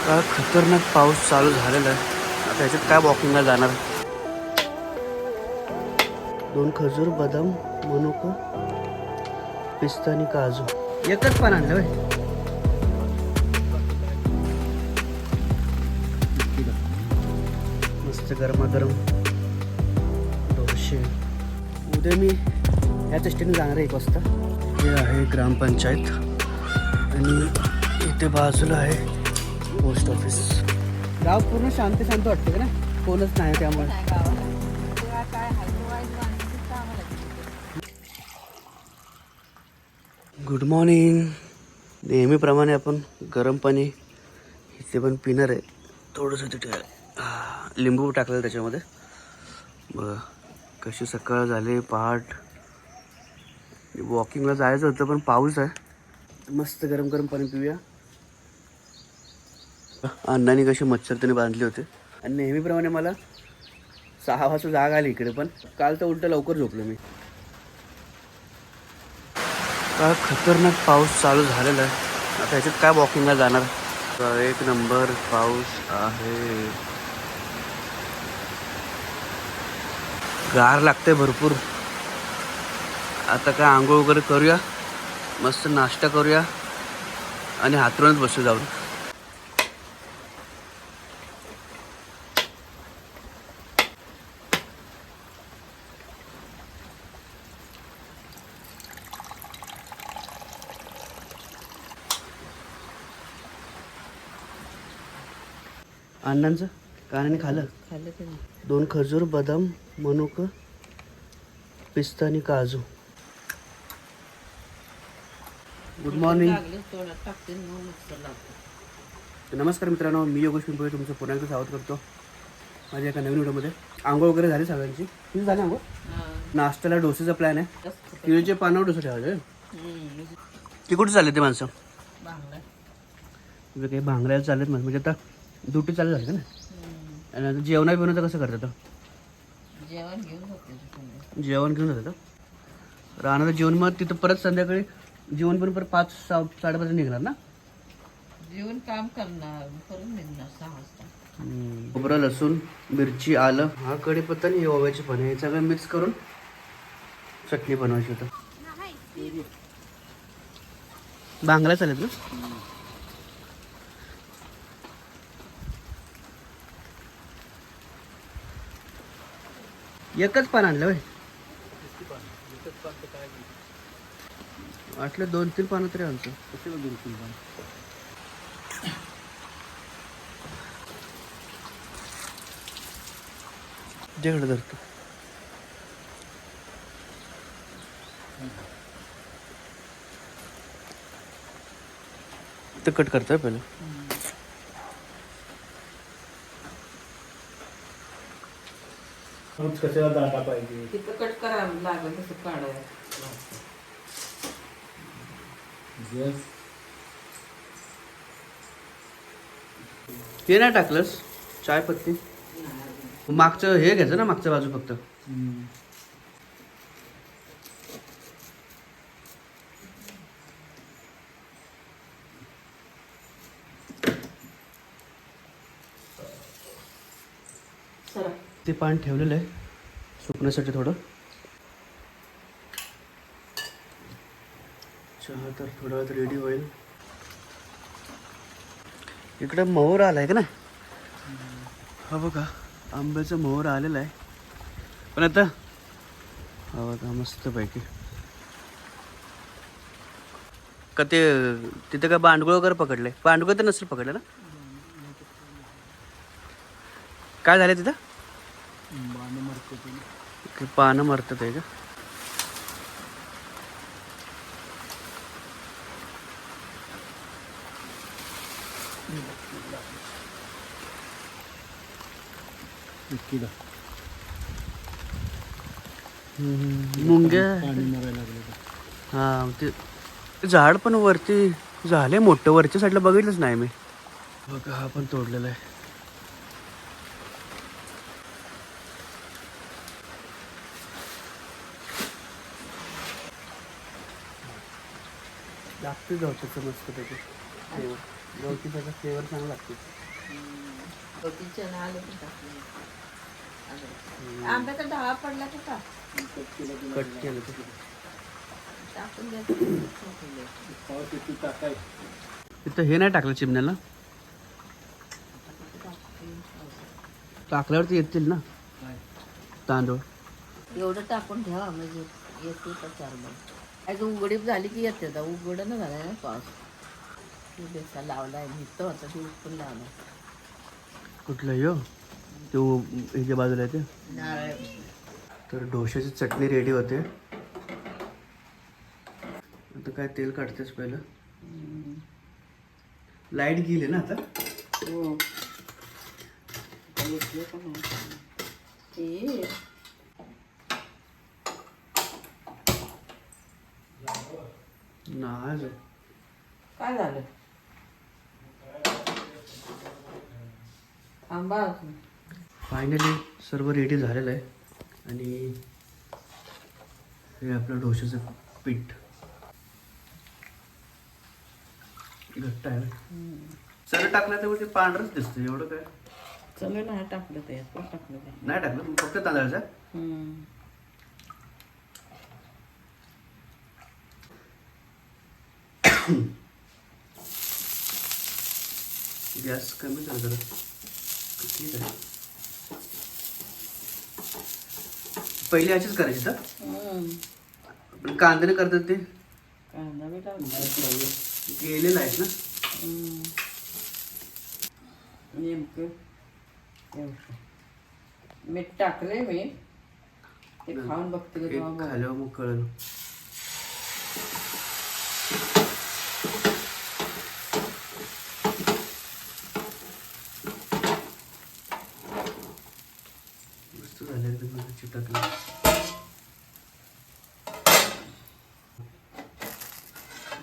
काय खतरनाक पाऊस चालू झालेला आहे. आता ह्याच्यात काय वॉकिंगला जाणार. 2 खजूर, बदाम, मनुका, पिस्ता आणि काजू एकच पान आणलं व्हय. मस्त गरमागरम डोसे. उद्या मी याच एसटीने जाणार आहे 1 वाजता. हे आहे ग्रामपंचायत आणि इथे बाजूला आहे पोस्ट ऑफिस. गाव पूर्ण शांत शांत वाटतं का ना, कोणच नाही त्यामुळे. Good morning. नेहमीप्रमाणे आपण गरम पाणी इथे पण पिणार आहे. थोडंसं तिथे लिंबू टाकलेलं त्याच्यामध्ये. बघा कशी सकाळ झाली. पहाट. वॉकिंगला जायचं होतं पण पाऊस आहे. मस्त गरम गरम पाणी पिऊया. अण्णांनी कशी मच्छर बांधले होते आणि नेहमीप्रमाणे मला 6 वाजता जाग आली इकडे. पण काल तर उलट लवकर झोपलो मी. काय खतरनाक पाऊस चालू झालेला आहे. आता ह्याच्यात काय वॉकिंगला जाणार. 1 नंबर पाऊस आहे. गार लागते भरपूर. आता काय आंघोळ वगैरे करूया, मस्त नाश्ता करूया आणि हातरूनच बसू जाऊन. अण्णांचं कानाने खाल्लं. 2 खजूर, बदाम, मनुका, पिस्ता आणि काजू. Good morning. नमस्कार मित्रांनो, मी योगेश पिंपळे तुमचं पुन्हा एकदा स्वागत करतो माझ्या एका नवीन व्हिडिओमध्ये. आंघोळ वगैरे झाली सगळ्यांची. तुझी झाली आंघोळ? नाश्त्याला डोसेचा प्लॅन आहे. केळीचे पानावर डोसे ठेवायचे. ती कुठे चालले ते माणसं? म्हणजे काही भांगरायला चालत म्हणजे आता ड्युटी चालू झाली का ना. आणि आता जेवणा बिवणाचं कसं करतात? जेवण घेऊन जातात राहणार जेवण. मग तिथं परत संध्याकाळी जेवण पण परत 5-5:30 निघणार ना. जेवण काम करणार परत निघणार 6 वाजता. खोबरं, लसूण, मिरची, आलं, हा कढीपत्ता आणि ओव्याची पण हे सगळं मिक्स करून चटणी बनवायची होतं. बांगला चालेल ना. एकच पान आणलं व्हय. वाटलं 2-3 पानं तरी आणतो. 2-3 पान. जेवढं धरतो ते कट करतोय पहिलं. कशाला दाटा पाहिजे. तिथं कट करावं लागेल तसं काढायला. ते नाही टाकलंस चाय पत्ती. मागचं हे घ्यायचं ना, मागच्या बाजू फक्त. ते पान ठेवलेलं आहे सुकण्यासाठी थोडं. चहा तर थोडा वेळात रेडी होईल. इकडं मोहर आलाय का ना. हा बघा आंब्याचा मोहर आलेला आहे. पण आता हा बघा मस्त पैकी. का ते तिथे काय बांडगुळ वगैरे पकडलंय. बांडगुळ तर नसेल पकडलं ना. काय झालं तिथं? पानं मरतात आहे का. मुंग्या. हा ते झाड पण वरती झाले मोठं. वरच्या साईडला बघितलंच नाही मी. बघा हा पण तोडलेला आहे. लागते जाऊ मस्त त्याचे. गवती त्याचा फ्लेवर चांगला लागतो. गवतीच्या नालं पण टाकले. आंब्याचा ढाळा पडला का का कट केलं तर टाकून द्यायचं. तिथं हे नाही टाकलं चिमण्याला, टाकल्यावरती येतील ना तांदूळ. एवढं टाकून ठेवा म्हणजे येते का 4 महिने. आज उघडीप झाली की येते. आता उघड ना झालाय ना पाऊस. बेसा लावलाय भिजतो होता ते पण लावलाय. कुठलं यो तो ह्याच्या बाजूला आहे ते. नारळ तर डोश्याची चटणी रेडी होते. आता काय तेल काढतेस पहिलं. लाईट गेली ना आता. हो घेतलं का नाही ते नाही काय झालं. थांबा अजून. फायनली सर्व रेडी झालेलं आहे. आणि हे आपलं डोश्याचं पीठ घट्ट आहे ना. सगळं टाकलं तर ते पांढरच दिसतं. एवढं काय चला नाही टाकलं ते टाकलं ते. नाही टाकलं, फक्त तांदळाचा. गॅस कमी कर जरा. ठीक आहे. पहिली अशीच करायची तर पण कांद्याने करतात ते कांदा बी गेलेलं आहेत ना. नेमकं मीठ टाकले मी. ते खाऊन बघते एक खाल्यावर मग कळलं. मस्त झालं एकदम चिटकलं.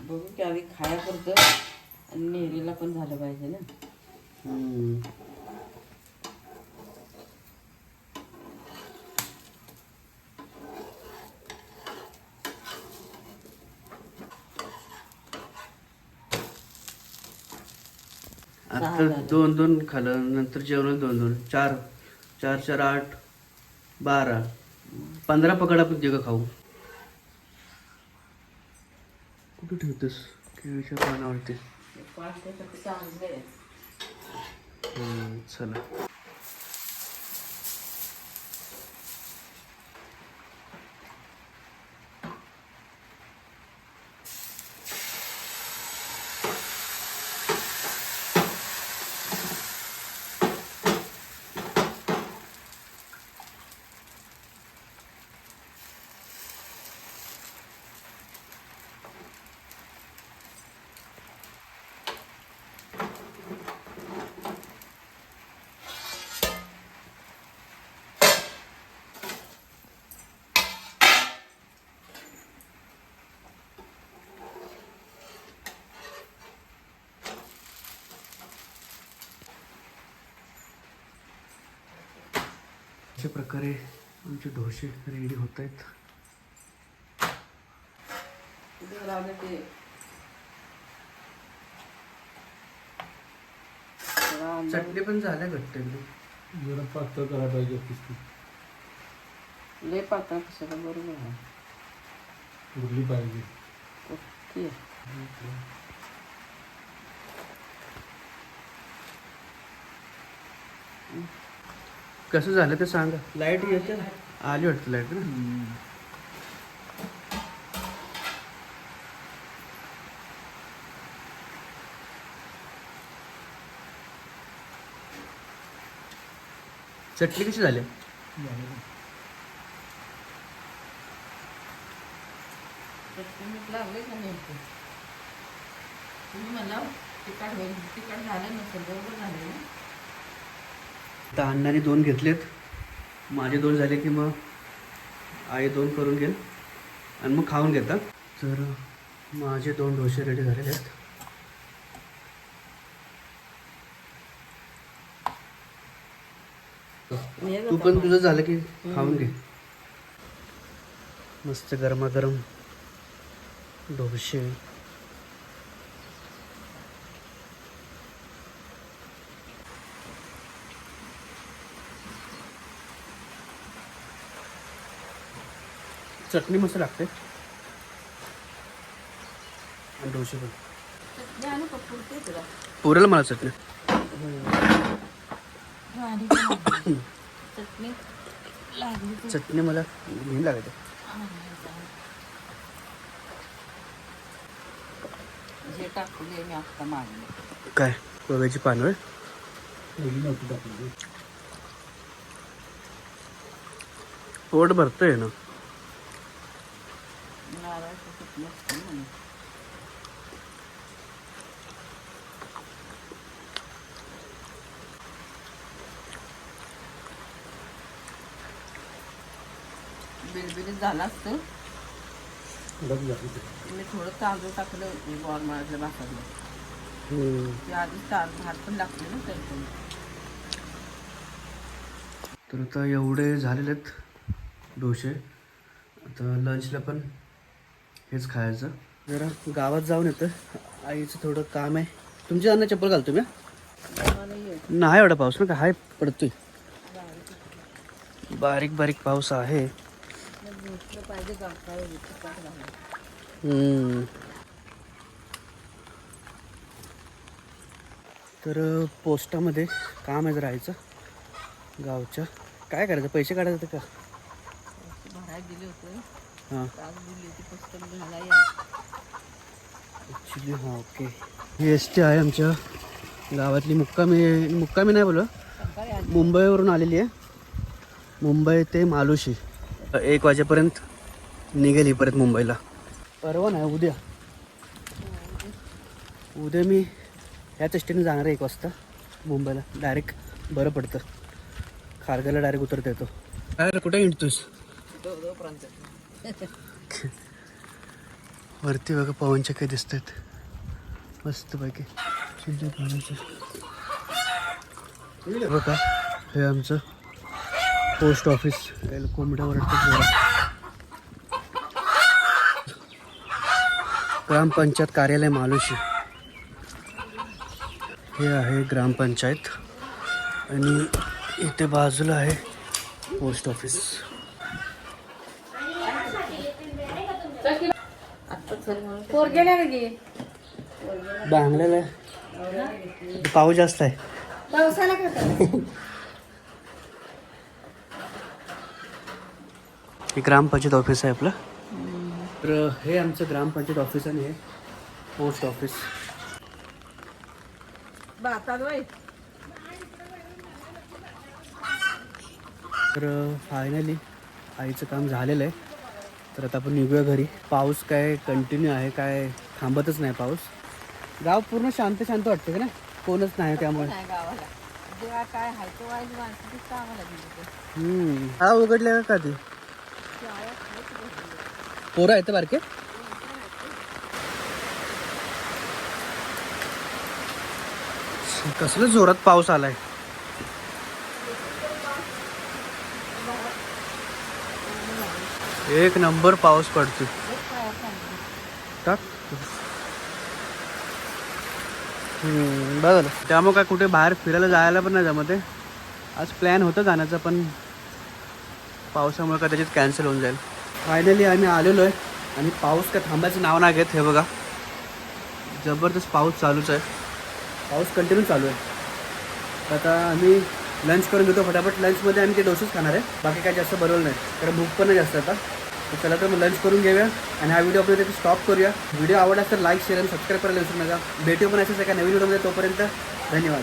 बघू की आधी खायापुरतं आणि नेहरीला पण झालं पाहिजे ना. आता 2-2 खाल्लं, नंतर जेवण 2-2, 4 4 4 8 12 15 पकड आपण तिघं खाऊ. कुठे ठेवतेस? केळीच्या पानावरती. पाण्यासाठी चांगले आहे. चला. अशा प्रकारे आमचे डोसे रेडी होत आहेत. चटणी पण झाल्या घट्ट एकदम. जरा पातळ करायला पाहिजे किसकी. लय पातळ कशाला बरोबर आहे. उरली पाहिजे. ओके. कसं झालं ते सांगा. लाईट येते आली वाटतं लाईट ना. चटणी कशी झाली? मीठ लागले का नेमकं? तुम्ही म्हणा तिखट होईल. तिखट झालं नसेल बरोबर झालं ना. आता अण्णाने 2 घेतलेत. माझे 2 झाले की मग आई 2 करून घेईल आणि मग खाऊन घेतात. तर माझे 2 डोसे रेडी झालेले आहेत. तू पण तुझं झालं की खाऊन घे. मस्त गरमागरम डोसे. चटणी मस्त लागते आणि डोसे पण चटणी आणि पुरते तुला पुरेल मला चटणी. चटणी लागली तर चटणी मला घेऊन लागायचं. जे टाकले मी आत्ता मागले. काय कोबीची पानं होय? पहिली नव्हती टाकली. पोट भरतंय ना. नारळाची चटणी असते म्हणून. बिलबिलीत झाला असतं. उडत जाते ते. मी थोडं तांदूळ टाकलं गॉरमाळ्यातल्या भातातलं. ते आधीच भात पण लागते ना त्यातून. तर आता एवढे झालेले आहेत डोसे. आता लंचला पण हेच खायचं. जरा गावात जाऊन येतं, आईचं थोडं काम आहे. तुमची अन्न चप्पल घालतो मी. नाही एवढा पाऊस ना का हाय पडतोय. बारीक बारीक पाऊस आहे. पाहिजे तर पोस्टामध्ये काम आहे जरा आईचं गावच्या. काय करायचं, पैसे काढायचं का? भरायला दिले होते. हां आज दिली होती पुस्तक घालाय. ॲक्च्युली हां ओके. ही एस टी आहे आमच्या गावातली. मुक्कामी नाही बोल, मुंबईवरून आलेली आहे. मुंबई ते मालुशी 1 वाजेपर्यंत निघेल ही परत मुंबईला. परवा नाही उद्या. उद्या मी ह्याच एसटीने जाणार आहे 1 वाजता मुंबईला. डायरेक्ट बरं पडतं, खारघरला डायरेक्ट उतरता येतो. काय कुठे हिंडतोस? वरती बघा पवनचे काही दिसत आहेत मस्त पैकी. बघा हे आमचं पोस्ट ऑफिस. कोंबड्या ओरडतात जरा. ग्रामपंचायत कार्यालय मालुशी हे आहे ग्रामपंचायत. आणि इथे बाजूला आहे पोस्ट ऑफिस. बांगल्याला पाऊस जास्त आहे. हे ग्रामपंचायत ऑफिस आहे आपलं. तर हे आमचं ग्रामपंचायत ऑफिस आणि हे पोस्ट ऑफिस. तर फायनली आईचं काम झालेलं आहे. तर आता आपण निघूया घरी. पाऊस काय कंटिन्यू आहे, काय थांबतच नाही पाऊस. गाव पूर्ण शांत शांत वाटतं का ना, कोणच नाही त्यामुळे. नाही गावाला जेव्हा काय आहे तो वाईज माणसं कामाला गेली. हा उघडले का ती पोरं आहेत बारके. कसलं जोरात पाऊस आलाय. एक नंबर पाऊस पडतोय. टाक बरं. त्यामुळे काय कुठे बाहेर फिरायला जायला पण नाही जमत आहे. आज प्लॅन होतं जाण्याचं पण पावसामुळे कदाचित कॅन्सल होऊन जाईल. फायनली आम्ही आलेलो आहे आणि पाऊस काय थांबायचं नाव नाही घेत. हे बघा जबरदस्त पाऊस चालूच आहे. पाऊस कंटिन्यू चालू आहे. आता आम्ही लंच करून घेतो फटाफट. लंचमध्ये आम्ही ते डोसेच खाणार आहे. बाकी काय जास्त बनवलं नाही कारण भूक पण नाही जास्त आता. तर चला तर मग लंच करून घेऊया आणि हा व्हिडिओ आपण इथे स्टॉप करूया. व्हिडिओ आवडला तर लाईक शेअर आणि सबस्क्राईब करायला विसरू नका. भेटू पण असेच एका नवीन व्हिडिओमध्ये. तोपर्यंत धन्यवाद.